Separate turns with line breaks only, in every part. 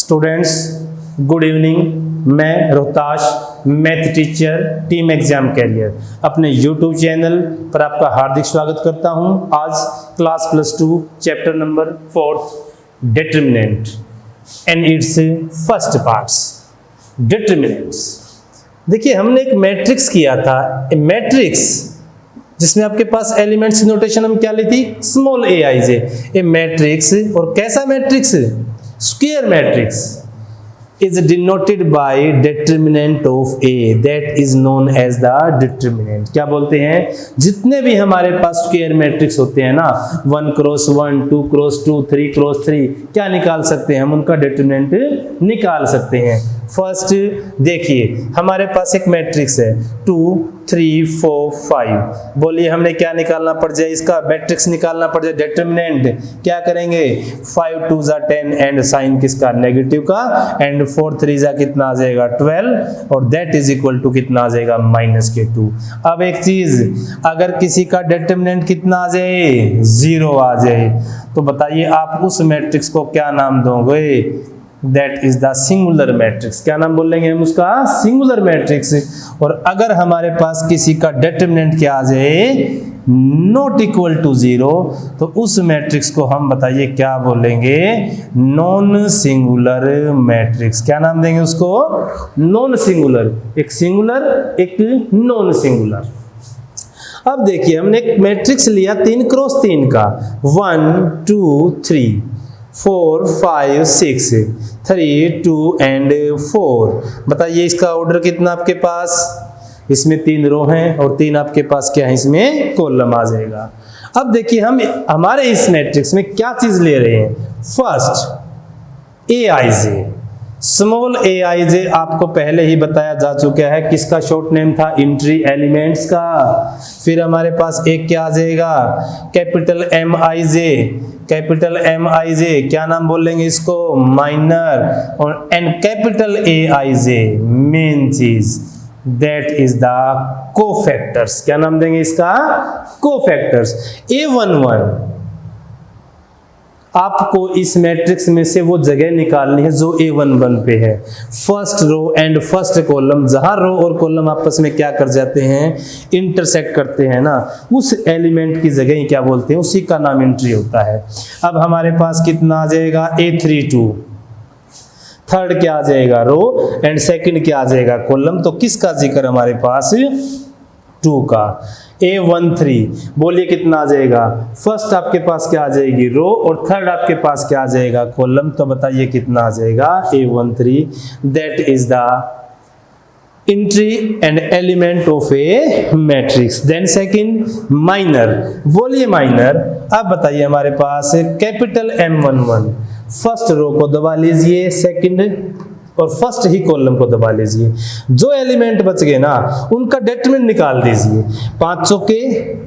Students, good evening. मैं Rohtash math teacher team exam career अपने YouTube channel पर आपका हार्दिक स्वागत करता हूं। आज class +2 chapter number 4 determinant and its first parts. Determinants देखिए, हमने एक मैट्रिक्स किया था, मैट्रिक्स जिसमें आपके पास एलिमेंट्स की नोटेशन हम क्या ली थी, स्मॉल ए आई जे। ए मैट्रिक्स, और कैसा matrix, square matrix is denoted by determinant of A, that is known as the determinant। क्या बोलते हैं, जितने भी हमारे पास स्क्वायर मैट्रिक्स होते हैं ना, 1 क्रॉस 1, 2 क्रॉस 2, 3 क्रॉस 3, क्या निकाल सकते हैं हम, उनका डिटरमिनेंट निकाल सकते हैं। फर्स्ट देखिए, हमारे पास एक मैट्रिक्स है 2 3 4 5। बोलिए हमने क्या निकालना पड़ जाए, इसका मैट्रिक्स निकालना पड़ जाए, डिटरमिनेंट। क्या करेंगे, 5 2 जा 10 एंड साइन किसका, नेगेटिव का, एंड 4 3 जा कितना आ जाएगा 12, और दैट इज इक्वल टू कितना आ जाएगा -2। अब एक चीज, अगर किसी का डिटरमिनेंट कितना आ जाए, 0 आ जाए, तो बताइए आप उस मैट्रिक्स को क्या नाम दोगे, that is the singular matrix. क्या नाम बोलेंगे हम उसका, सिंगुलर मैट्रिक्स। और अगर हमारे पास किसी का डिटरमिनेंट क्या आ जाए, नॉट इक्वल टू 0, तो उस मैट्रिक्स को हम बताइए क्या बोलेंगे, नॉन सिंगुलर मैट्रिक्स। क्या नाम देंगे उसको, नॉन सिंगुलर। एक सिंगुलर, एक नॉन सिंगुलर। अब देखिए, हमने एक मैट्रिक्स लिया 3 क्रॉस 3 का, 1 2 3 4 5 6 3 2 एंड 4। बताइए इसका ऑर्डर कितना आपके पास, इसमें 3 रो हैं और 3 आपके पास क्या है, इसमें कॉलम आ जाएगा। अब देखिए, हम हमारे इस मैट्रिक्स में क्या चीज ले रहे हैं, first A I J, small ए आई जे। आपको पहले ही बताया जा चुका है, किसका शॉर्ट नेम था, एंट्री एलिमेंट्स का। फिर हमारे पास एक क्या आ जाएगा, कैपिटल एम आई जे, कैपिटल एम आई जे, क्या नाम बोलेंगे इसको, माइनर, और and capital A I J, main चीज, दैट इज द कोफैक्टर्स। क्या नाम देंगे इसका, कोफैक्टर्स। A11 आपको इस मैट्रिक्स में से वो जगह निकालनी है जो A11 पे है, first row and first column. जहां रो और कॉलम आपस में क्या कर जाते हैं, इंटरसेक्ट करते हैं ना, उस एलिमेंट की जगह ही क्या बोलते हैं, उसी का नाम एंट्री होता है। अब हमारे पास कितना आ जाएगा, A32, थर्ड क्या आ जाएगा, रो, एंड सेकंड क्या आ जाएगा, कॉलम। तो किसका जिक्र हमारे पास, 2 का। A13 बोलिए कितना आ जाएगा, फर्स्ट आपके पास क्या आ जाएगी, रो, और थर्ड आपके पास क्या आ जाएगा, कॉलम। तो बताइए कितना आ जाएगा, A13, that is the entry and element of a matrix. Then second minor, बोलिए माइनर। अब बताइए हमारे पास कैपिटल M11, फर्स्ट रो को दबा लीजिए, सेकंड और फर्स्ट ही कॉलम को दबा लीजिए। जो एलिमेंट बच गए ना, उनका डिटरमिनेंट निकाल दीजिए। 5 चौके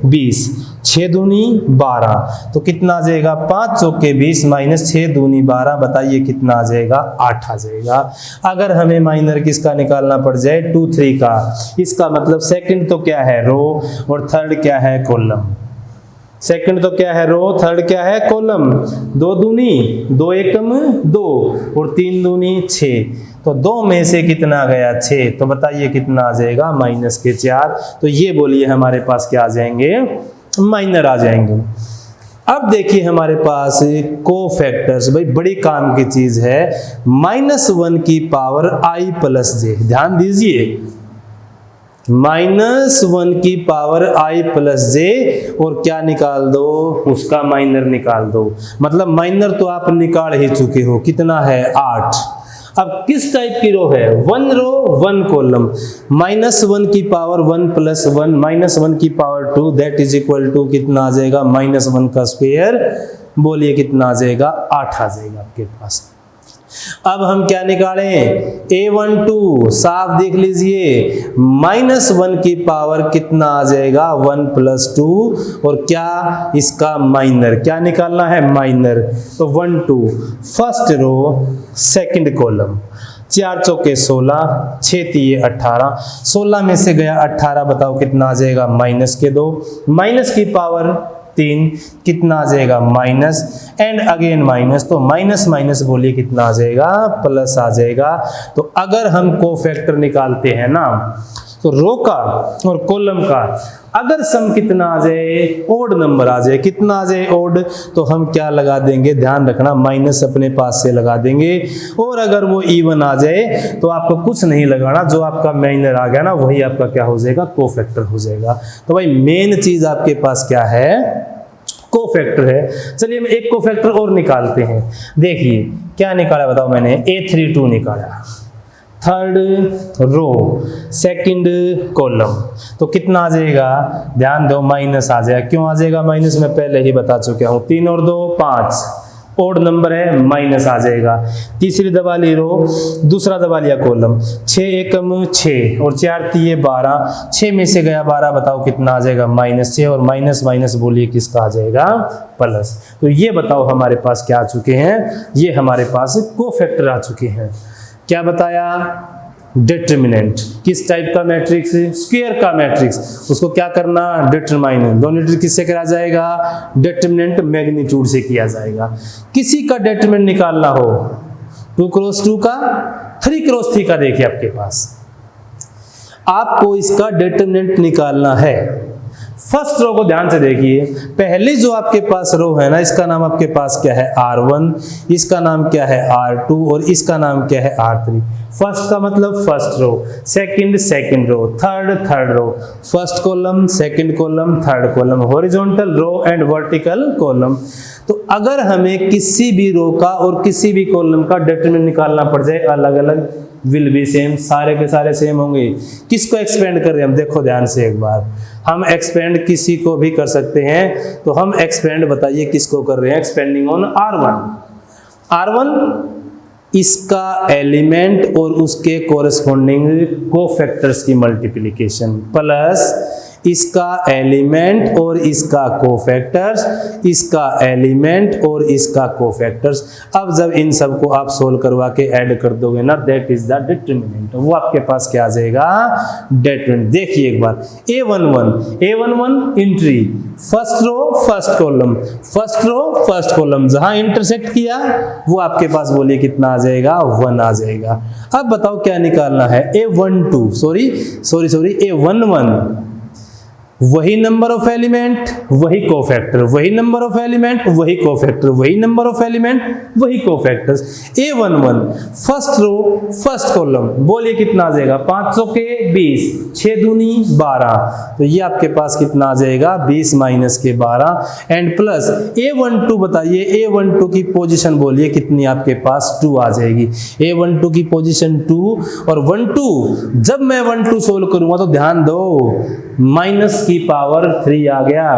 20, 6 दूनी 12, तो कितना आ जाएगा, 5 चौके 20 माइनस 6 दूनी 12। बताइए कितना आ जाएगा, 8 आ जाएगा। अगर हमें माइनर किसका निकालना पड़ जाए, 2 3 का, इसका मतलब सेकंड तो क्या है, रो, और थर्ड क्या है, कॉलम। सेकंड तो क्या है, रो, थर्ड क्या है, कॉलम। 2 दूनी 2 एकम 2, और 3 दूनी 6, तो 2 में से कितना गया, 6। तो बताइए कितना आ जाएगा, -4। तो ये बोलिए हमारे पास क्या आ जाएंगे, माइनर आ जाएंगे। अब देखिए हमारे पास कोफैक्टर्स, भाई बड़ी काम की चीज है, -1 की पावर i प्लस जे। ध्यान दीजिए, -1 की पावर i प्लस जे, और क्या निकाल दो, उसका माइनर निकाल दो। मतलब माइनर तो आप निकाल ही चुके हो, कितना है, 8। अब किस टाइप की रो है, 1 रो 1 कॉलम, -1 की पावर 1 प्लस 1, -1 की power 2, that is equal to कितना आ जाएगा, -1 का स्क्वायर। बोलिए कितना आ जाएगा, 8 आ जाएगा आपके पास। अब हम क्या निकालें, A12 साफ देख लीजिए, -1 की पावर कितना आ जाएगा, 1 प्लस 2, और क्या इसका माइनर, क्या निकालना है, माइनर। तो 1 2 फर्स्ट रो सेकंड कॉलम, 4 चौके 16, 6 तिये 18, 16 में से गया 18, बताओ कितना आ जाएगा, -2, माइनस की पावर 3, कितना आ जाएगा माइनस, एंड अगेन माइनस, तो माइनस माइनस बोलिए कितना आ जाएगा प्लस आ जाएगा। तो अगर हम कोफैक्टर निकालते हैं ना, तो रो का और कॉलम का अगर सम कितना आ जाए, ओड नंबर आ जाए, कितना आ जाए ओड, तो हम क्या लगा देंगे, ध्यान रखना माइनस अपने पास से लगा देंगे, और अगर वो इवन आ जाए तो आपको कुछ नहीं लगाना, जो आपका माइनर आ गया ना वही आपका क्या हो जाएगा, कोफैक्टर हो जाएगा। तो भाई मेन चीज आपके पास क्या है, कोफैक्टर है। चलिए हम एक कोफैक्टर और निकालते हैं। देखिए क्या निकाला बताओ मैंने, A32 निकाला, थर्ड रो सेकंड कॉलम, तो कितना आ जाएगा, ध्यान दो माइनस आ जाएगा। क्यों आ जाएगा माइनस, मैं पहले ही बता चुका हूं, 3 और 2 5, ओड नंबर है माइनस आ जाएगा। तीसरी दबा ली रो, दूसरा दबा लिया कॉलम, 6 एकम 6 और 4 तिये 12, 6 में से गया 12, बताओ कितना आ जाएगा -6, और माइनस माइनस बोलिए किसका आ जाएगा प्लस। तो ये बताओ हमारे पास क्या आ चुके हैं, ये हमारे पास कोफैक्टर आ चुके हैं। क्या बताया, डिटरमिनेंट, किस टाइप का मैट्रिक्स, स्क्वायर का मैट्रिक्स, उसको क्या करना, डिटरमाइन, डोमिनेटर किससे करा जाएगा, डिटरमिनेंट मैग्नीट्यूड से किया जाएगा। किसी का डिटरमिनेंट निकालना हो 2 क्रॉस 2 का, 3 क्रॉस 3 का, देखिए आपके पास आपको इसका डिटरमिनेंट निकालना है। फर्स्ट रो को ध्यान से देखिए, पहली जो आपके पास रो है ना, इसका नाम आपके पास क्या है R1, इसका नाम क्या है R2, और इसका नाम क्या है R3। फर्स्ट का मतलब first row, second row, third row, first column, second column, third column, horizontal row and vertical column. तो अगर हमें किसी भी रो का और किसी भी कॉलम का डिटरमिनेंट निकालना पड़ जाए, अलग अलग विल बी सेम, सारे के सारे सेम होंगे। किसको एक्सपेंड कर रहे हैं हम, देखो ध्यान से एक बार, हम एक्सपेंड किसी को भी कर सकते हैं, तो हम एक्सपेंड बताइए किसको कर रहे हैं, एक्सपेंडिंग ऑन R1 इसका एलिमेंट और उसके कोरेस्पोंडिंग कोफैक्टर्स की मल्टीप्लिकेशन, प्लस इसका एलिमेंट और इसका कोफैक्टर्स, इसका एलिमेंट और इसका कोफैक्टर्स। अब जब इन सब को आप सोल्व करवा के ऐड कर दोगे ना, दैट इज द डिटरमिनेंट, वो आपके पास क्या आ जाएगा, डिटरमिनेंट। देखिए एक बार, A11 entry, first row first column, first row first column, जहां इंटरसेक्ट किया वो आपके पास बोलिए कितना आ जाएगा, 1 आ जाएगा। अब बताओ क्या निकालना है, A11 A11, वही नंबर ऑफ एलिमेंट वही कोफैक्टर, वही नंबर ऑफ एलिमेंट वही कोफैक्टर, वही नंबर ऑफ एलिमेंट वही cofactors. A11 first row first column, बोलिए कितना आ जाएगा, 500 के 20, 6 दूनी 12, तो ये आपके पास कितना आ जाएगा, 20 माइनस के 12, एंड प्लस A12 बताइए, A12 की पोजीशन बोलिए कितनी आपके पास, 2 आ जाएगी। A12 की पोजीशन 2, और 12 जब मैं 12 सोल्व करूंगा तो ध्यान दो माइनस की पावर 3 आ गया,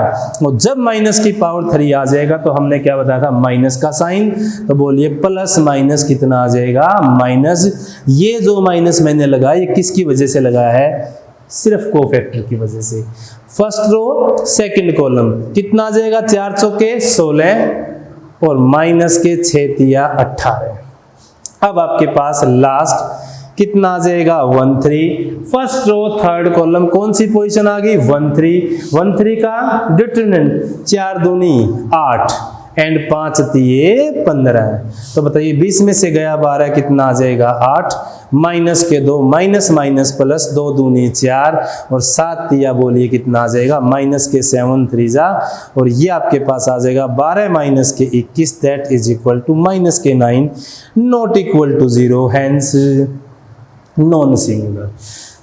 और जब माइनस की पावर 3 आ जाएगा तो हमने क्या बताया था, माइनस का साइन, तो बोलिए प्लस माइनस कितना आ जाएगा, माइनस। ये जो माइनस मैंने लगाया ये किसकी वजह से लगाया है, सिर्फ कोफैक्टर की वजह से। फर्स्ट रो सेकंड कॉलम कितना आ जाएगा, 400 के 16 और माइनस के 6 तिया 18। अब आपके पास लास्ट कितना आ जाएगा, 13। फर्स्ट रो थर्ड कॉलम कौन सी पोजीशन आ गई, 13 का डिटरमिनेंट 4 दूनी 8 एंड 5 तिये 15। तो बताइए 20 में से गया 12, कितना आ जाएगा, 8 माइनस के 2, माइनस माइनस प्लस, 2 दूनी 4 और 7 तिया बोलिए कितना आ जाएगा, माइनस के 7 3 और ये आपके पास आ जाएगा 12 माइनस के 21, that is equal to minus के 9, not equal to 0, hence non singular.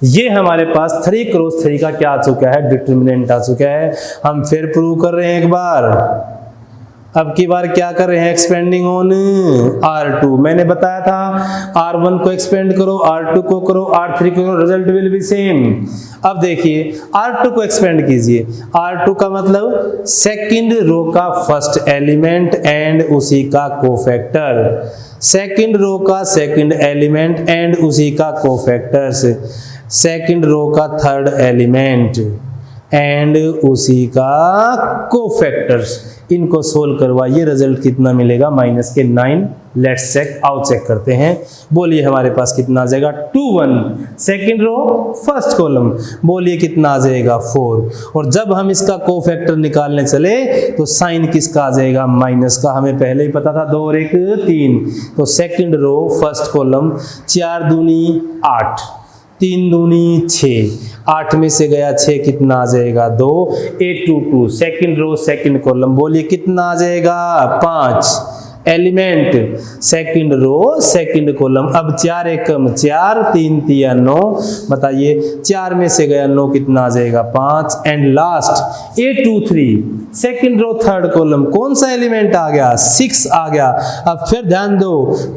ये हमारे पास 3 क्रॉस 3 का क्या आ चुका है, डिटरमिनेंट आ चुका है। हम फिर प्रूव कर रहे हैं एक बार, अब की बार क्या कर रहे हैं, एक्सपेंडिंग ऑन R2। मैंने बताया था R1 को एक्सपेंड करो, R2 को करो, R3 को करो, रिजल्ट विल बी सेम। अब देखिए R2 को एक्सपेंड कीजिए, R2 का मतलब सेकंड रो का फर्स्ट एलिमेंट एंड उसी का कोफैक्टर, सेकंड रो का सेकंड एलिमेंट एंड उसी का कोफैक्टर्स, सेकंड रो का थर्ड एलिमेंट एंड उसी का कोफैक्टर्स। इनको सोल्व करवाइए, रिजल्ट कितना मिलेगा, माइनस के 9। लेट्स चेक, आओ चेक करते हैं। बोलिए हमारे पास कितना आ जाएगा, 2 1 सेकेंड रो फर्स्ट कॉलम, बोलिए कितना आ जाएगा 4। और जब हम इसका कोफैक्टर निकालने चले तो साइन किसका आ जाएगा, माइनस का। हमें पहले ही पता था 2 और 1 3। तो सेकेंड रो फर्स्ट कॉलम, 4 दूनी 8, 3 दूनी 6, 8 में से गया 6, कितना आ जाएगा 2। 8 2 2 सेकेंड रो सेकेंड कॉलम, बोलिए कितना आ जाएगा 5। Element second row second column, अब 4 एकम 4, 3 3 9, बताइए 4 में से गया 9, कितना आ जाएगा 5। And last 8 2 3 second row third column, कौन सा एलिमेंट आ गया, 6 आ गया। अब फिर ध्यान दो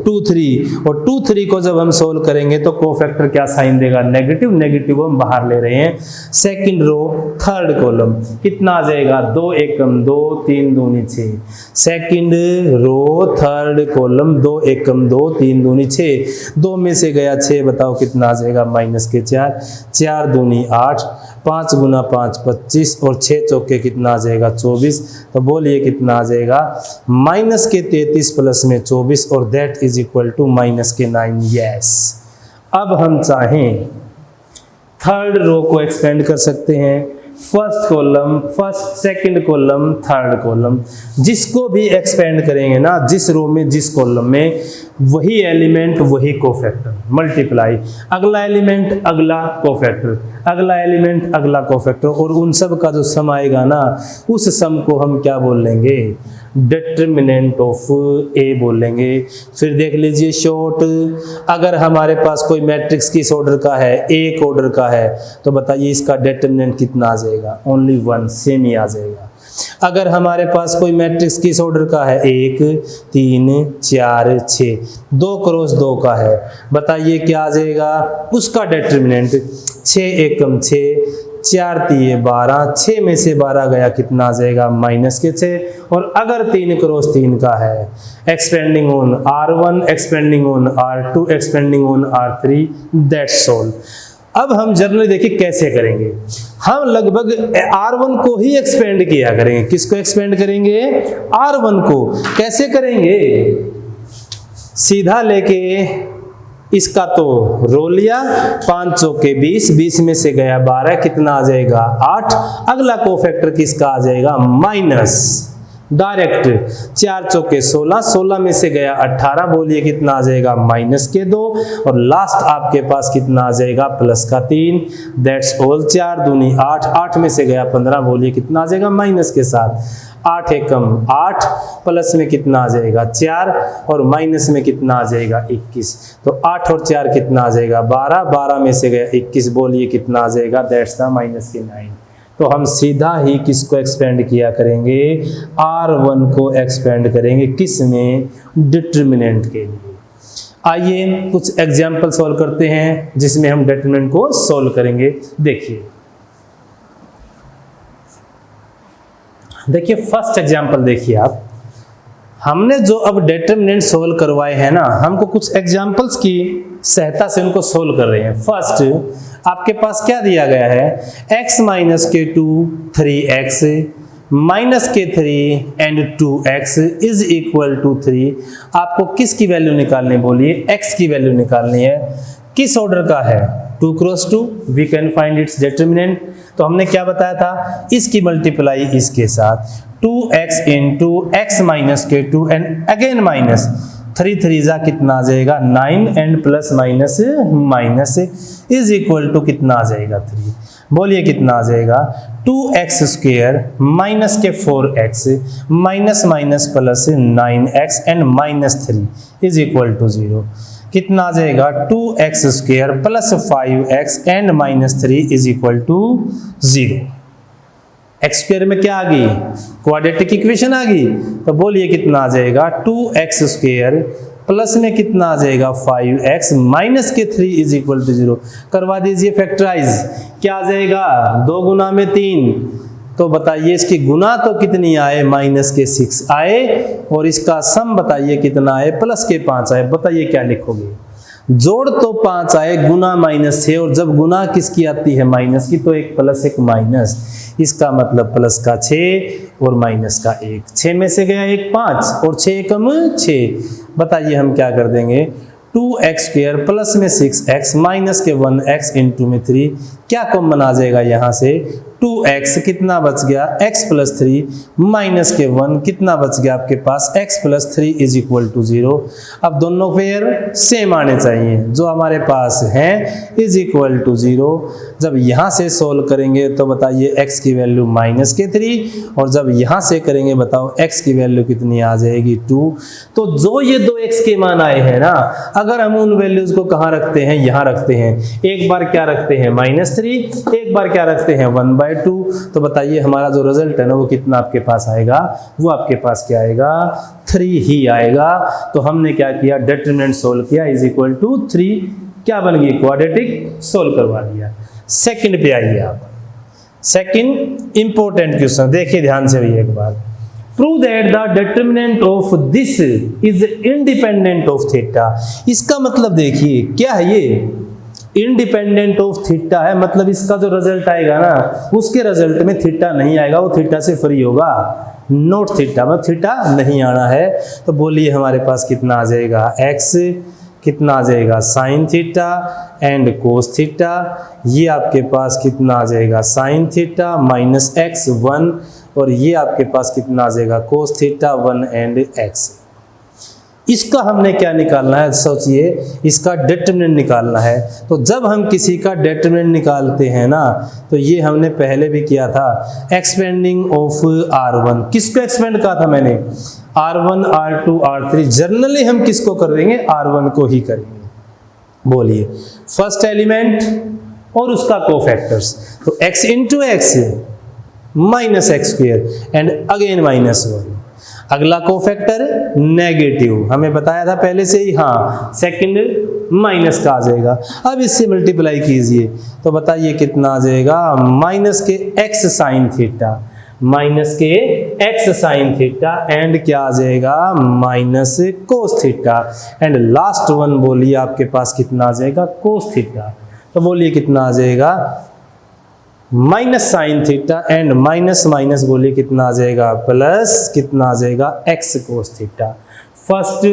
2 3, और 2 3 को जब हम सोल्व करेंगे तो कोफैक्टर क्या साइन देगा, नेगेटिव। नेगेटिव को हम बाहर ले रहे हैं। सेकंड रो थर्ड कॉलम कितना आ जाएगा, 2 एकम 2, 3 दूनी 6। सेकंड रो थर्ड कॉलम, 2 एकम 2, 3 दूनी 6, 2 में से गया 6, बताओ कितना आ जाएगा, माइनस के 4, 4 दूनी 8, 5 गुना 5 25, और 6 चौके कितना आ जाएगा 24। तो बोलिए कितना आ जाएगा, माइनस के 33 प्लस में 24, और that is equal to minus के 9। यस, अब हम चाहें थर्ड रो को एक्सपेंड कर सकते हैं। First column, first second column, third column, जिसको भी एक्सपेंड करेंगे ना, जिस रो में जिस कॉलम में, वही एलिमेंट वही कोफैक्टर, मल्टीप्लाई, अगला एलिमेंट अगला कोफैक्टर, अगला एलिमेंट अगला कोफैक्टर, और उन सब का जो सम आएगा ना, उस सम को हम क्या बोल लेंगे, डिटरमिनेंट ऑफ ए बोल लेंगे। फिर देख लीजिए शॉर्ट, अगर हमारे पास कोई मैट्रिक्स किस ऑर्डर का है, एक ऑर्डर का है, तो बताइए इसका डिटरमिनेंट कितना आ जाएगा, ओनली 1, सेम ही आ जाएगा। अगर हमारे पास कोई मैट्रिक्स किस ऑर्डर का है, 1 3 4 6, 2 क्रॉस 2 का है, बताइए क्या आ जाएगा उसका डिटरमिनेंट, 6 एकम 6, 4 3 12, 6 में से 12 गया, कितना आ जाएगा, माइनस के 6। और अगर 3 क्रॉस 3 का है, expanding on R1, expanding on R2, expanding on R3, that's all. अब हम जनरली देखिए कैसे करेंगे, हम लगभग R1 को ही एक्सपेंड किया करेंगे। किसको एक्सपेंड करेंगे, R1 को। कैसे करेंगे, सीधा लेके इसका तो रो लिया, 5 चौके 20, 20 में से गया 12, कितना आ जाएगा 8। अगला कोफैक्टर किसका आ जाएगा, माइनस, डायरेक्ट 4 चौके 16, 16 में से गया 18, बोलिए कितना आ जाएगा, माइनस के 2, और लास्ट आपके पास कितना आ जाएगा, प्लस का 3, दैट्स ऑल। 4 दूनी 8, 8 में से गया 15, बोलिए कितना आ जाएगा, माइनस के साथ। 8 एकम 8, प्लस में कितना आ जाएगा 4, और माइनस में कितना आ जाएगा 21। तो 8 और 4 कितना आ जाएगा 12, 12 में से गया 21, बोलिए कितना आ जाएगा, दैट्स द माइनस के 9। तो हम सीधा ही किसको एक्सपेंड किया करेंगे, R1 को एक्सपेंड करेंगे, किस में, डिटरमिनेंट के लिए। आइए कुछ एग्जाम्पल सॉल्व करते हैं जिसमें हम डिटरमिनेंट को सॉल्व करेंगे। देखिए फर्स्ट एग्जाम्पल देखिए आप, हमने जो अब डिटरमिनेंट सोल्व करवाए हैं ना, हमको कुछ एग्जाम्पल्स की सहायता से उनको सोल्व कर रहे हैं। फर्स्ट आपके पास क्या दिया गया है, x माइनस के 2 3x माइनस के 3 and 2x is equal to 3। आपको किसकी वैल्यू निकालनी, बोलिए x की वैल्यू निकालनी है। किस ऑर्डर का है, 2 cross 2, we can find its determinant. तो हमने क्या बताया था, इसकी मल्टीप्लाई इसके साथ, 2x इंटू x माइनस के 2 एंड अगेन माइनस, 3 3 जा कितना आ जाएगा 9, and plus minus minus is equal to कितना आ जाएगा 3। बोलिए कितना आ जाएगा, 2x स्क्वायर माइनस के 4x minus minus plus 9x and minus 3 is equal to 0। कितना आ जाएगा, 2x square plus 5x and minus 3 is equal to 0। X square में क्या आ गई, क्वाड्रेटिक इक्वेशन आ गई। तो बोलिए कितना आ जाएगा, 2x स्क्वायर प्लस में कितना आ जाएगा 5x माइनस के 3 इज इक्वल टू 0। करवा दीजिए फैक्टराइज, क्या आ जाएगा, 2 गुना में 3, तो बताइए इसकी गुना तो कितनी आए, माइनस के 6 आए, और इसका सम बताइए कितना आए, प्लस के 5 आए। बताइए क्या लिखोगे, जोड़ तो 5 आए, गुना माइनस 6, और जब गुना किसकी आती है माइनस की, तो एक प्लस एक माइनस, इसका मतलब प्लस का 6 और माइनस का 1। 6 में से गया 1 5 और 6 एकम 6। बताइए हम क्या कर देंगे, 2x² प्लस में 6x माइनस के 1x इंटू में 3, क्या कॉमन आ जाएगा यहाँ से, 2x कितना बच गया, x प्लस 3 माइनस के 1 कितना बच गया आपके पास, x plus 3 is equal to 0। अब दोनों पेयर सेम आने चाहिए, जो हमारे पास हैं इज इक्वल टू 0। जब यहाँ से सोल्व करेंगे तो बताइए x की वैल्यू माइनस के 3, और जब यहाँ से करेंगे बताओ x की वैल्यू कितनी आ जाएगी 2। तो जो ये दो x के मान आए हैं ना, अगर हम उन वैल्यूज को कहाँ रखते हैं, यहाँ रखते हैं। एक बार क्या रखते हैं -3, एक बार क्या रखते हैं 1/2। तो बताइए हमारा जो रिजल्ट है ना वो कितना आपके पास आएगा, वो आपके पास क्या आएगा, 3 ही आएगा। तो हमने क्या किया, डिटरमिनेंट सोल्व किया इज इक्वल टू 3, क्या बन गई, क्वाड्रेटिक सोल्व करवा दिया। सेकंड पे आइए आप, सेकंड इंपॉर्टेंट क्वेश्चन देखिए ध्यान से भी एक बार। Prove that the determinant of this is independent of theta. इसका मतलब देखिए क्या है, ये इंडिपेंडेंट ऑफ थीटा है, मतलब इसका जो रिजल्ट आएगा ना उसके रिजल्ट में थीटा नहीं आएगा, वो थीटा से फ्री होगा, नॉट थीटा, मतलब थीटा नहीं आना है। तो बोलिए हमारे पास कितना आ जाएगा, x कितना आ जाएगा sine theta and cos theta, ये आपके पास कितना आ जाएगा साइन थीटा माइनस x 1, और ये आपके पास कितना आ जाएगा कोस थीटा 1 एंड x। इसका हमने क्या निकालना है, सोचिए इसका डिटरमिनेंट निकालना है। तो जब हम किसी का डिटरमिनेंट निकालते हैं ना, तो ये हमने पहले भी किया था, एक्सपेंडिंग ऑफ R1। किसको एक्सपेंड कहा था मैंने, R1 R2 R3। जनरली हम किसको कर देंगे, R1 को ही करेंगे। बोलिए फर्स्ट एलिमेंट और उसका कोफैक्टर्स, तो x into x minus x² and again -1। अगला कोफैक्टर नेगेटिव, हमें बताया था पहले से ही, हाँ सेकंड माइनस का आ जाएगा। अब इससे मल्टीप्लाई कीजिए तो बताइए कितना आ जाएगा, माइनस के x साइन थीटा, माइनस के x साइन थीटा एंड क्या आ जाएगा minus cos theta, and last one बोलिए आपके पास कितना आ जाएगा कोस थीटा। तो बोलिए कितना आ जाएगा minus sine theta and minus minus बोलिए कितना आ जाएगा प्लस, कितना आ जाएगा x cos theta. First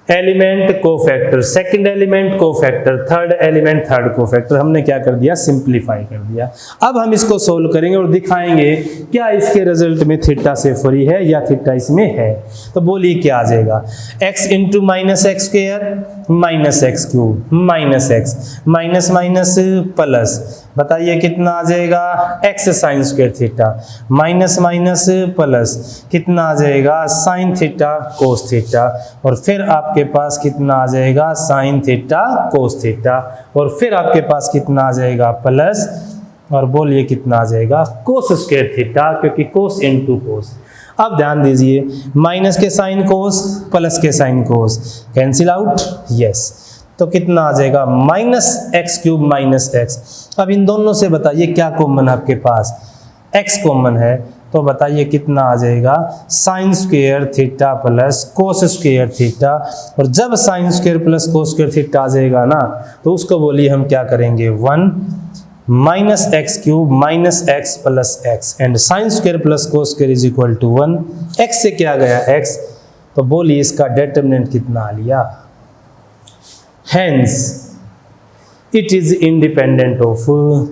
element cofactor, second element cofactor, third element third cofactor, हमने क्या कर दिया सिंप्लीफाई कर दिया। अब हम इसको सोल्व करेंगे और दिखाएंगे क्या इसके रिजल्ट में थीटा से फ्री है या थीटा इसमें है। तो बोलिए क्या आ जाएगा, x into minus x square minus x cube minus x minus minus plus, बताइए कितना आ जाएगा x sign square theta minus minus plus कितना आ जाएगा साइन थीटा कोस थीटा, और फिर आपके पास कितना आ जाएगा साइन थीटा कोस थीटा, और फिर आपके पास कितना आ जाएगा प्लस, और बोलिए कितना आ जाएगा कोस स्क्वायर थीटा, क्योंकि कोस इंटू कोस। अब ध्यान दीजिए माइनस के साइन कोस प्लस के sine cos cancel out, yes, तो कितना आ जाएगा minus x cube minus x. अब इन दोनों से बताइए क्या कॉमन आपके पास, x कॉमन है, तो बताइए कितना आ जाएगा sine square theta plus cos square theta, और जब sine square plus cos square theta आ जाएगा ना तो उसको बोलिए हम क्या करेंगे 1 minus x cube minus x plus x and sine square plus cos square is equal to 1। x से क्या गया x, तो बोलिए इसका डिटरमिनेंट कितना आ लिया, hence it is independent of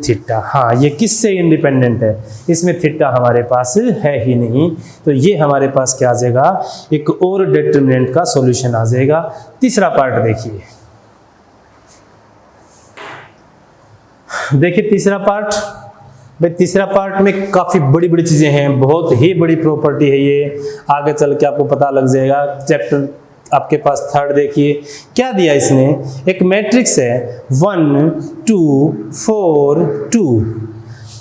theta. हाँ ये किससे इंडिपेंडेंट है, इसमें थीटा हमारे पास है ही नहीं, तो ये हमारे पास क्या आ जाएगा एक और डिटरमिनेंट का सॉल्यूशन आ जाएगा। तीसरा पार्ट देखिए, देखिए तीसरा पार्ट, भाई तीसरा पार्ट में काफी बड़ी बड़ी चीजें हैं, बहुत ही बड़ी प्रॉपर्टी है ये, आगे चल के आपको पता लग जाएगा। चैप्टर आपके पास थर्ड देखिए क्या दिया इसने, एक मैट्रिक्स है 1 2 4 2,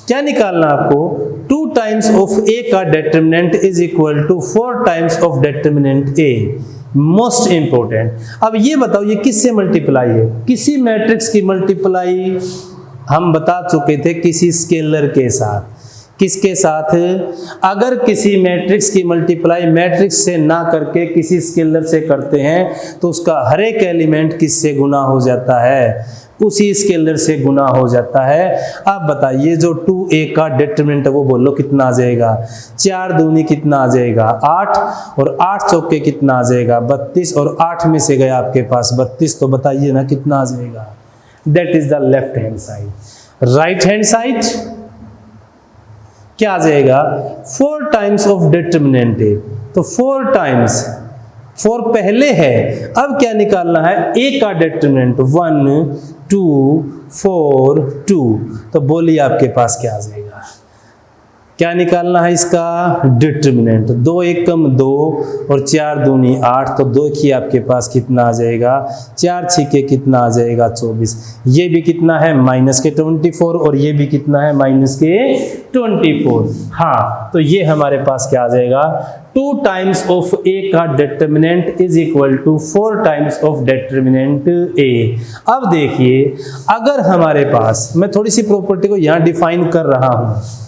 क्या निकालना आपको 2 टाइम्स ऑफ a का determinant is equal to 4 times of determinant a, most important. अब ये बताओ ये किससे मल्टीप्लाई है, किसी मैट्रिक्स की मल्टीप्लाई हम बता चुके थे किसी स्केलर के साथ, किसके साथ? अगर किसी मैट्रिक्स की मल्टीप्लाई मैट्रिक्स से ना करके किसी स्केलर से करते हैं तो उसका हर एक एलिमेंट किससे गुना हो जाता है? उसी स्केलर से गुना हो जाता है। अब बताइए जो 2a का डिटरमिनेंट है वो बोलो कितना आ जाएगा? 4 दूनी कितना आ जाएगा? 8 और 8 चौके कितना आ जाएगा? 32 और 8 में से गया आपके पास 32, तो बताइए ना कितना आ जाएगा? That is the left hand side. Right hand side क्या आ जाएगा? 4 टाइम्स ऑफ डिटरमिनेंट है, तो 4 टाइम्स, 4 पहले है, अब क्या निकालना है? a का डिटरमिनेंट 1 2 4 2, तो बोलिए आपके पास क्या आ जाएगा? क्या निकालना है इसका? डिटरमिनेंट। 2 1 कम 2 और 4 दूनी 8, तो 2 की आपके पास कितना आ जाएगा? 4 छिके कितना आ जाएगा? 24। ये भी कितना है? माइनस के 24, और ये भी कितना है? माइनस के 24। हाँ, तो ये हमारे पास क्या आ जाएगा? 2 टाइम्स ऑफ a का determinant is equal to 4 times of determinant a। अब देखिए, अगर हमारे पास, मैं थोड़ी सी प्रॉपर्टी को यहां डिफाइन कर रहा हूं,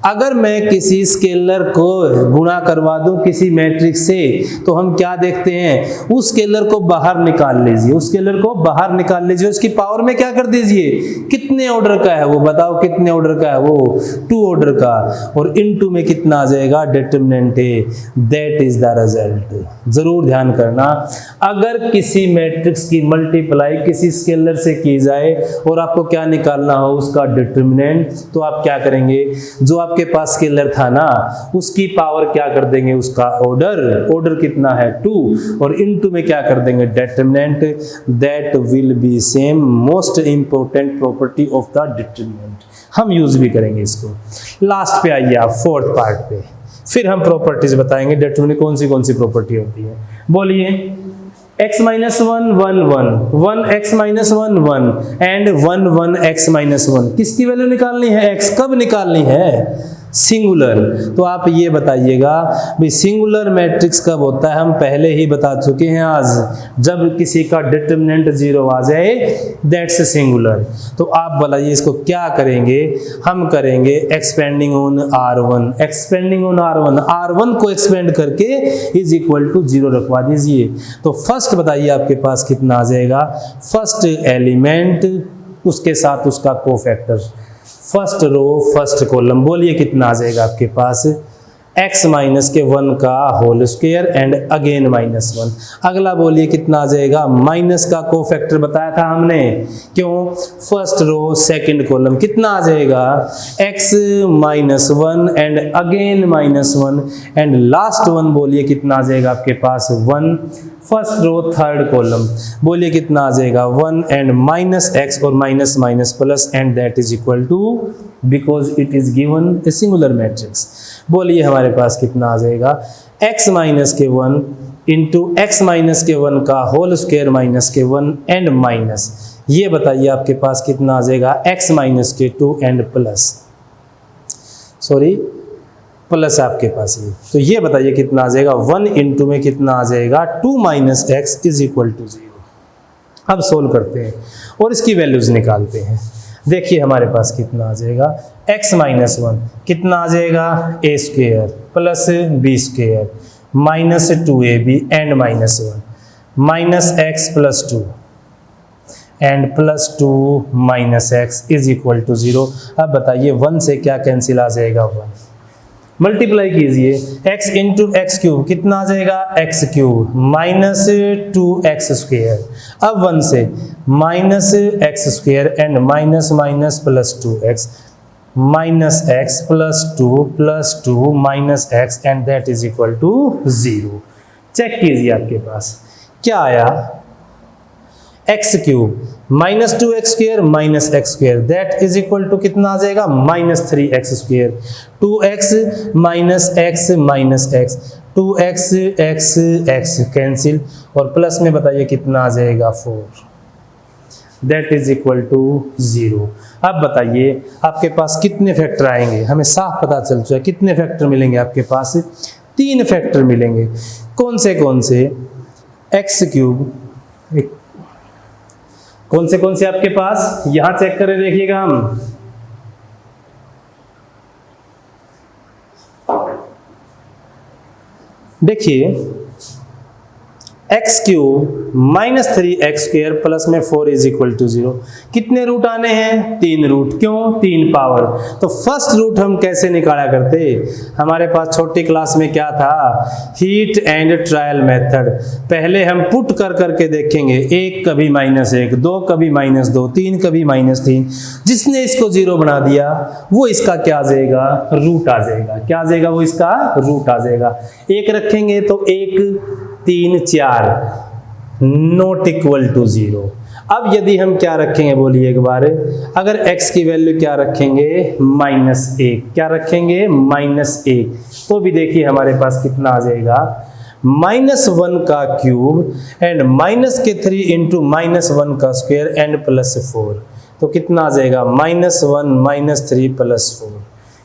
अगर मैं किसी स्केलर को गुणा करवा दूं किसी मैट्रिक्स से, तो हम क्या देखते हैं? उस स्केलर को बाहर निकाल लीजिए, उस स्केलर को बाहर निकाल लीजिए, उसकी पावर में क्या कर दीजिए? कितने ऑर्डर का है वो बताओ? कितने ऑर्डर का है वो? 2 ऑर्डर का, और इनटू में कितना आ जाएगा? डिटरमिनेंट है। That is the result. जरूर ध्यान करना, अगर किसी मैट्रिक्स की मल्टीप्लाई किसी स्केलर से की जाए और आपको क्या निकालना हो? उसका डिटरमिनेंट, तो आप क्या करेंगे? जो आपके पास स्केलर था ना, उसकी पावर क्या कर देंगे? उसका ऑर्डर। ऑर्डर कितना है? 2, और इनटू में क्या कर देंगे? Determinant. That will be same most important property of the determinant. हम यूज भी करेंगे इसको। लास्ट पे आइए आप, 4th पार्ट पे, फिर हम प्रॉपर्टीज बताएंगे डिटरमिनेंट कौन सी प्रॉपर्टी होती है। बोलिए। x minus 1 1 1 1 x minus 1 1 and 1 1 x minus 1, किसकी वैल्यू निकालनी है? x। कब निकालनी है? सिंगुलर। तो आप ये बताइएगा भाई सिंगुलर मैट्रिक्स कब होता है? हम पहले ही बता चुके हैं आज, जब किसी का डिटरमिनेंट 0 आ जाए, दैट्स सिंगुलर। तो आप बताइए इसको क्या करेंगे? हम करेंगे expanding on R1। Expanding on R1, R1 को एक्सपेंड करके इज इक्वल टू 0 रखवा दीजिए। तो फर्स्ट बताइए आपके पास कितना आ जाएगा? फर्स्ट एलिमेंट, उसके साथ उसका cofactor, first row first column, बोलिए कितना आ जाएगा आपके पास? x माइनस के 1 का होल स्क्वायर एंड अगेन -1। अगला बोलिए कितना आ जाएगा? माइनस का कोफैक्टर बताया था हमने, क्यों? फर्स्ट रो सेकंड कॉलम, कितना आ जाएगा? x -1 and again -1 and last one, बोलिए कितना आ जाएगा आपके पास? 1। फर्स्ट रो थर्ड कॉलम, बोलिए कितना आ जाएगा? 1 एंड -x और minus minus plus, and that is equal to, because it is given a singular matrix. बोलिए हमारे पास कितना आ जाएगा? x माइनस के 1 इंटू x माइनस के 1 का होल स्क्वायर माइनस के 1 एंड माइनस, ये बताइए आपके पास कितना आ जाएगा? x माइनस के 2 एंड प्लस, सॉरी प्लस आपके पास ये, तो ये बताइए कितना आ जाएगा? 1 इंटू में कितना आ जाएगा? 2 minus x is equal to 0। अब सोल्व करते हैं और इसकी वैल्यूज निकालते हैं। देखिए हमारे पास कितना आ जाएगा? x माइनस 1 कितना आ जाएगा? a square plus b square minus 2ab and -1 minus x plus 2 and plus 2 minus x is equal to 0। अब बताइए 1 से क्या कैंसिल आ जाएगा? 1। मल्टीप्लाई कीजिए, x इंटू एक्स क्यूब कितना आ जाएगा? x cube minus 2x square. अब 1 से minus x square and minus minus plus 2x minus x plus 2 minus x and that is equal to 0। Check कीजिए आपके पास क्या आया? X cube minus 2x square minus x square that is equal to कितना आ जाएगा? Minus 3x square. 2x minus x minus x 2x x x cancel, और plus में बताइए कितना आ जाएगा? 4 दैट इज इक्वल टू 0। अब बताइए आपके पास कितने फैक्टर आएंगे? हमें साफ पता चल चुका है कितने फैक्टर मिलेंगे आपके पास? 3 फैक्टर मिलेंगे। कौन से? एक्स क्यूब, कौन से आपके पास? यहां चेक करें, देखिएगा हम देखिए x cube minus 3x square plus में 4 इज इक्वल टू 0। कितने रूट आने हैं? 3 रूट। क्यों? 3 पावर। तो फर्स्ट रूट हम कैसे निकाला करते? हमारे पास छोटी क्लास में क्या था? Heat and trial method. पहले हम पुट कर करके देखेंगे, 1 कभी -1, 2 कभी -2, 3 कभी -3। जिसने इसको 0 बना दिया वो इसका क्या आ जाएगा? रूट आ जाएगा। क्या आ जाएगा? वो इसका रूट आ जाएगा। 1 रखेंगे तो 1 3 4 नॉट इक्वल टू 0। अब यदि हम क्या रखेंगे बोलिए एक बार, अगर x की वैल्यू क्या रखेंगे? -1। क्या रखेंगे? -1। तो भी देखिए हमारे पास कितना आ जाएगा? -1 का क्यूब एंड -3 इंटू -1 का स्क्वायर एंड +4। तो कितना आ जाएगा? -1 -3 +4।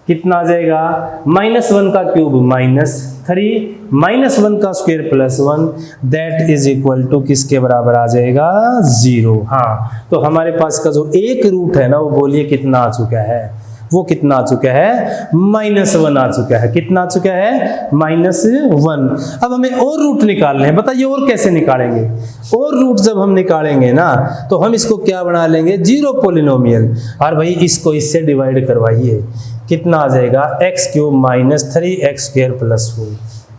कितना आ जाएगा? -1 का क्यूब -3 -1 का square +1 that is equal to किसके बराबर आ जाएगा? 0। हाँ, तो हमारे पास का जो एक रूट है ना, वो बोलिए कितना आ चुका है? वो कितना आ चुका है? -1 आ चुका है। कितना आ चुका है? -1। अब हमें और रूट निकालने हैं। बताइए और कैसे निकालेंगे? और रूट जब हम निकालेंगे ना, तो हम इसको क्या बना लेंगे? 0 पॉलिनोमियल। और भाई इसको इससे डिवाइड करवाइए। कितना आ जाएगा? x³ -3x² +4।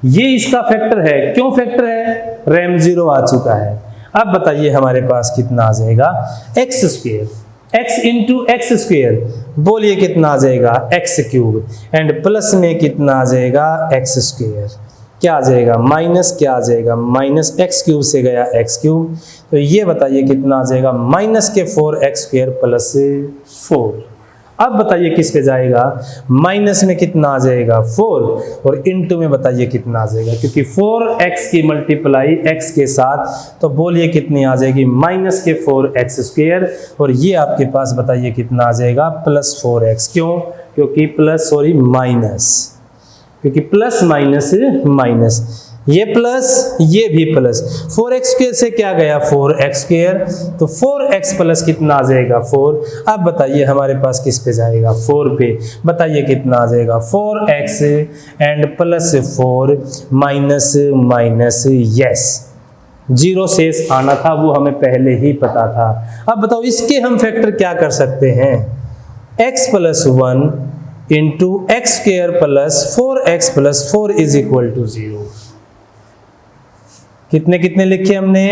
ये इसका फैक्टर है। क्यों फैक्टर है? रैम 0 आ चुका है। अब बताइए हमारे पास कितना आ जाएगा? x²। x into x²। बोलिए कितना आ जाएगा? x³ एंड प्लस में कितना आ जाएगा? x²। क्या आ जाएगा? माइनस क्या आ जाएगा? -x³ से गया x³। तो ये बताइए कितना आ जाएगा? -4x² +4। अब बताइए किस पे जाएगा? माइनस में कितना आ जाएगा? 4 और इनटू में बताइए कितना आ जाएगा? क्योंकि 4x की मल्टीप्लाई x के साथ, तो बोलिए कितनी आ जाएगी? -4x² और ये आपके पास बताइए कितना आ जाएगा? +4x। क्यों? क्योंकि माइनस, क्योंकि प्लस माइनस माइनस, ये प्लस ये भी प्लस। 4x² से क्या गया? 4x²। तो 4x प्लस कितना आ जाएगा? 4। अब बताइए हमारे पास किस पे जाएगा? 4 पे। बताइए कितना आ जाएगा? 4x and +4 minus minus, yes 0 शेष आना था, वो हमें पहले ही पता था। अब बताओ इसके हम फैक्टर क्या कर सकते हैं? x + 1 into x² + 4x + 4 is equal to 0। कितने कितने लिखे हमने?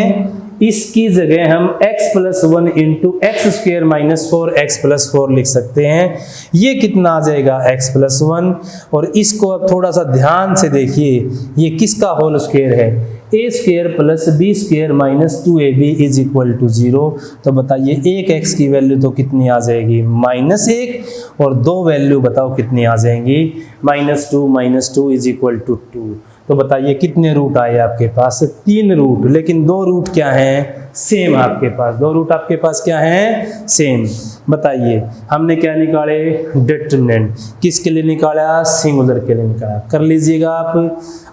इसकी जगह हम x + 1 इंटू x² - 4x + 4 लिख सकते हैं। ये कितना आ जाएगा? x + 1। और इसको अब थोड़ा सा ध्यान से देखिए, ये किसका होल स्क्वायर है? a² + b² - 2ab is equal to 0। तो बताइए एक x की वैल्यू तो कितनी आ जाएगी? -1 और 2 वैल्यू बताओ कितनी आ जाएंगी? -2 - 2 इज इक्वल टू 2। तो बताइए कितने रूट आए आपके पास? 3 रूट। लेकिन 2 रूट क्या हैं? सेम आपके पास। 2 रूट आपके पास क्या हैं? सेम। बताइए हमने क्या निकाले? डिटरमिनेंट। किसके लिए निकाला? सिंगुलर के लिए निकाला। कर लीजिएगा आप।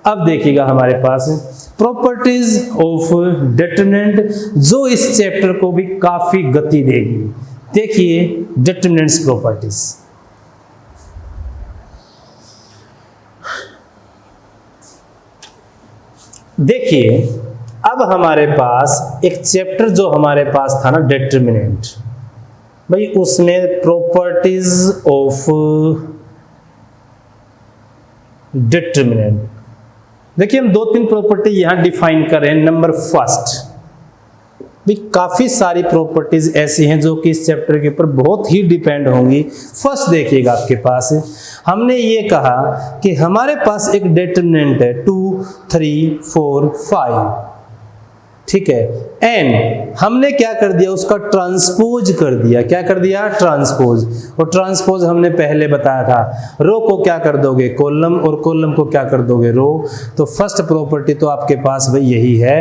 अब देखिएगा हमारे पास प्रॉपर्टीज ऑफ डिटरमिनेंट, जो इस चैप्टर को भी काफी गति देगी। देखिए डिटरमिनेंट्स प्रॉपर्टीज। देखिए अब हमारे पास एक चैप्टर जो हमारे पास था ना, डिटरमिनेंट, भाई उसमें प्रॉपर्टीज ऑफ डिटरमिनेंट। देखिए हम 2-3 प्रॉपर्टी यहां डिफाइन कर रहे हैं। नंबर फर्स्ट, भी काफी सारी प्रॉपर्टीज ऐसी हैं जो कि इस चैप्टर के ऊपर बहुत ही डिपेंड होंगी। फर्स्ट देखिएगा आपके पास हमने ये कहा कि हमारे पास एक डिटरमिनेंट है 2 3 4 5, ठीक है। एन हमने क्या कर दिया? उसका ट्रांसपोज कर दिया। क्या कर दिया? ट्रांसपोज। और ट्रांसपोज हमने पहले बताया था, रो को क्या कर दोगे? कॉलम, और कॉलम को क्या कर दोगे? रो। तो फर्स्ट प्रॉपर्टी तो आपके पास भाई यही है।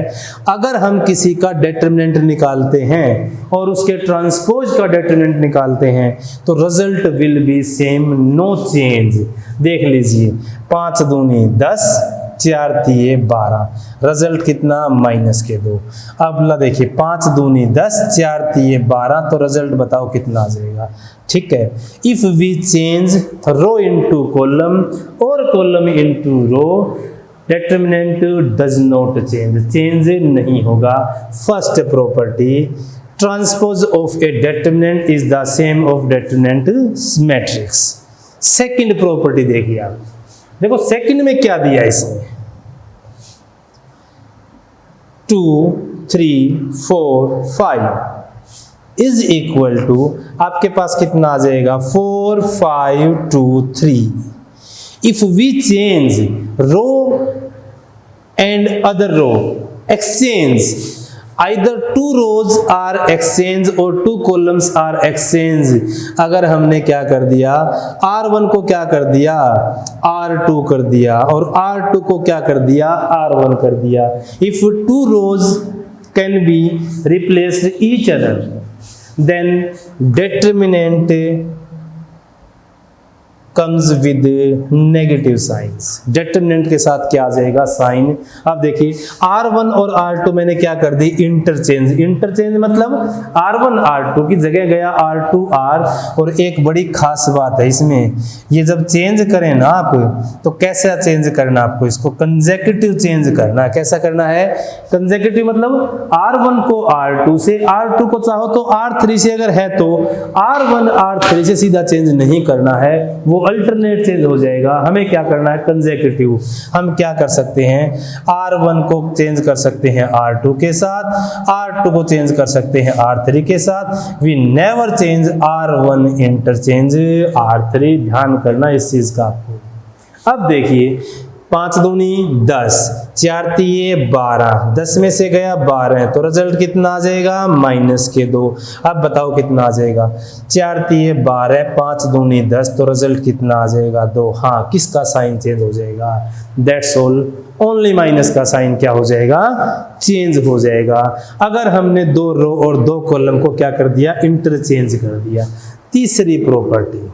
अगर हम किसी का डिटरमिनेंट निकालते हैं और उसके ट्रांसपोज का डिटरमिनेंट निकालते हैं तो result will be same, no change. देख लीजिए 5 दूनी 10, 4 तिये 12, रिजल्ट कितना? -2। अब ला देखिए 5 दूनी 10, 4 तिये 12, तो रिजल्ट बताओ कितना आ जाएगा? ठीक है। If we change row into column और column into row, determinant does not change, change नहीं होगा। First property, transpose of a determinant is the same of determinant matrix. Second property देखिए आप, देखो सेकंड में क्या दिया इसने, 2 3 4 5 इज इक्वल टू आपके पास कितना आ जाएगा 4 5 2 3। If we change row and other row, exchange, either 2 rows are exchange और 2 कॉलम्स आर एक्सचेंज। अगर हमने क्या कर दिया, R1 को क्या कर दिया, R2 कर दिया, और R2 को क्या कर दिया, R1 कर दिया। If 2 rows can be replaced each other, then determinant comes with negative science. Determinant के साथ क्या आ जाएगा, साइन। अब देखिए R1 और R2 मैंने क्या कर दी, इंटरचेंज। इंटरचेंज मतलब R1 R2 की जगह गया R2 R। और एक बड़ी खास बात है इसमें, ये जब चेंज करें ना आप, तो कैसा चेंज करना आपको, इसको कंसेक्यूटिव चेंज करना है। कैसा करना है, कंसेक्यूटिव मतलब R1 को R2 से, R2 को चाहो तो R3 से अगर है तो R1 R3 से सीधा चेंज नहीं करना है, वो अल्टरनेट चेंज हो जाएगा। हमें क्या करना है, कंसेक्यूटिव। हम क्या कर सकते हैं, R1 को चेंज कर सकते हैं R2 के साथ, R2 को चेंज कर सकते हैं R3 के साथ। We never change R1 interchange R3। ध्यान करना इस चीज का आपको। अब देखिए 5 दूनी 10, 4 तिये 12, 10 में से गया 12, तो रिजल्ट कितना आ जाएगा, -2। अब बताओ कितना आ जाएगा, 4 तिये 12, 5 दूनी 10, तो रिजल्ट कितना आ जाएगा, 2। हाँ, किसका साइन चेंज हो जाएगा, दैट्स ऑल, ओनली माइनस का साइन क्या हो जाएगा, चेंज हो जाएगा। अगर हमने 2 रो और 2 कॉलम को क्या कर दिया, इंटरचेंज कर दिया। तीसरी प्रॉपर्टी,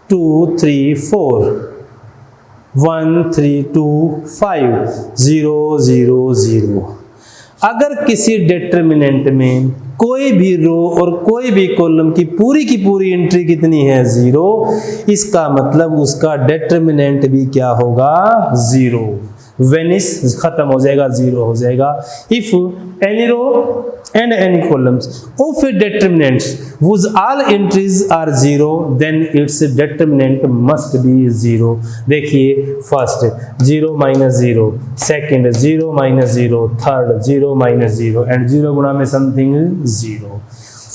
2 3 4 1 3 2 5 0 0 0। अगर किसी डिटरमिनेंट में कोई भी रो और कोई भी कॉलम की पूरी एंट्री कितनी है, 0, इसका मतलब उसका डिटरमिनेंट भी क्या होगा, 0। वेनिस खत्म हो जाएगा, 0 हो जाएगा। If any row and any columns of a determinant whose all entries are 0, then its determinant must be 0। देखिए फर्स्ट 0 - 0, सेकंड 0 - 0, थर्ड 0 - 0 एंड 0 गुणा में something 0।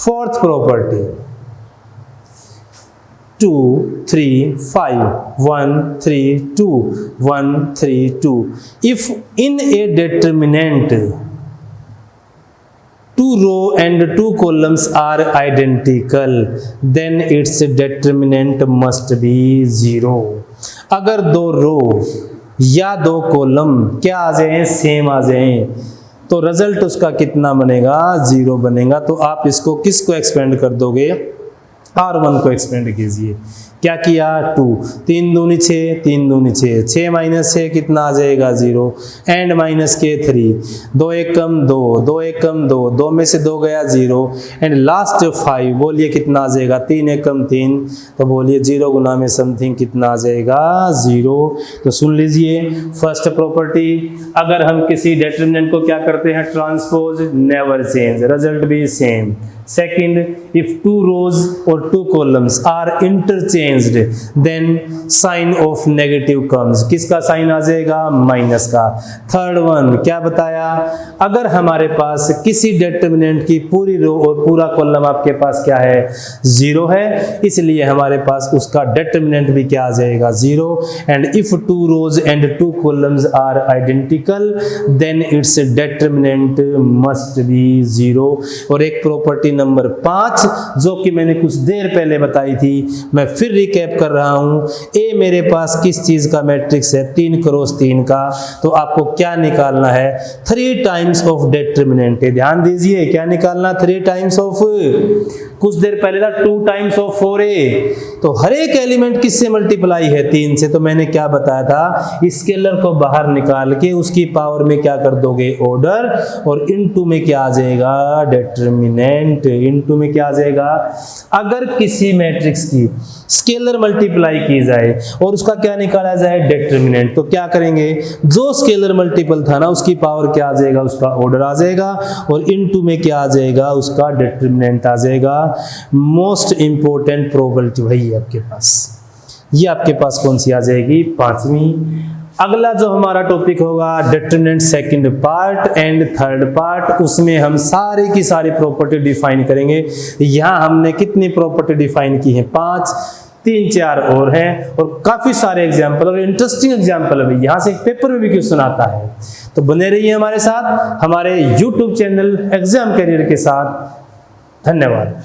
Fourth property, 2 3 5 1 3 2 1 3 2। if in a determinant 2 row and 2 columns are identical, then its determinant must be 0। अगर 2 रो या 2 column क्या आ जाए, same आ जाए, तो result उसका कितना बनेगा, 0 बनेगा। तो आप इसको किसको एक्सपेंड कर दोगे, R1 को एक्सपेंड कीजिए। क्या किया, 2 3 दूनी 6, 3 दूनी 6, 6 - 6 कितना आ जाएगा, 0 एंड माइनस के 3, 2 1 कम 2, 2 1 कम 2, 2 में से 2 गया 0 एंड लास्ट 5, बोलिए कितना आ जाएगा, 3 1 कम 3, तो बोलिए 0 गुना में समथिंग कितना आ जाएगा, 0। तो सुन लीजिए, फर्स्ट प्रॉपर्टी, अगर हम किसी डिटरमिनेंट को क्या करते हैं, ट्रांसपोज, नेवर चेंज, रिजल्ट भी सेम। सेकंड, इफ 2 rows और 2 columns are interchanged, then sign of negative comes। किसका साइन आ जाएगा, माइनस का। थर्ड वन क्या बताया, अगर हमारे पास किसी डिटरमिनेंट की पूरी रो और पूरा कॉलम आपके पास क्या है, 0 है, इसलिए हमारे पास उसका डिटरमिनेंट भी क्या आ जाएगा, 0। And if 2 rows and 2 columns are identical, then its determinant must be 0। और एक प्रॉपर्टी नंबर 5 जो कि मैंने कुछ देर पहले बताई थी, मैं फिर रिकैप कर रहा हूं। ए मेरे पास किस चीज का मैट्रिक्स है, 3 क्रॉस 3 का, तो आपको क्या निकालना है, 3 टाइम्स ऑफ डिटरमिनेंट। ध्यान दीजिए, क्या निकालना, 3 टाइम्स ऑफ, कुछ देर पहले था 2 टाइम्स ऑफ 4a, तो हर एक एलिमेंट किससे मल्टीप्लाई है, 3 से। तो मैंने क्या बताया था, स्केलर को बाहर निकाल के उसकी पावर में क्या कर दोगे, ऑर्डर, और इनटू में क्या आ जाएगा, डिटरमिनेंट। इनटू में क्या आ जाएगा, अगर किसी मैट्रिक्स की स्केलर मल्टीप्लाई की जाए और उसका क्या निकाला जाए, डिटरमिनेंट, तो क्या करेंगे, जो स्केलर मल्टीपल था ना उसकी पावर क्या आ जाएगा, उसका ऑर्डर आ जाएगा, और इनटू में क्या आ जाएगा, उसका डिटरमिनेंट आ जाएगा। मोस्ट इंपॉर्टेंट प्रोबेबिलिटी वही है आपके पास, ये आपके पास कौन सी आ जाएगी, 5वीं। अगला जो हमारा टॉपिक होगा determinant second part and third part, उसमें हम सारी की सारी प्रॉपर्टी डिफाइन करेंगे। यहाँ हमने कितनी प्रॉपर्टी डिफाइन की है, 5, 3 4 और हैं, और काफी सारे एग्जाम्पल और इंटरेस्टिंग एग्जाम्पल है, यहाँ से एक पेपर में भी क्वेश्चन आता है। तो बने रहिए हमारे साथ, हमारे YouTube चैनल एग्जाम कैरियर के साथ। धन्यवाद।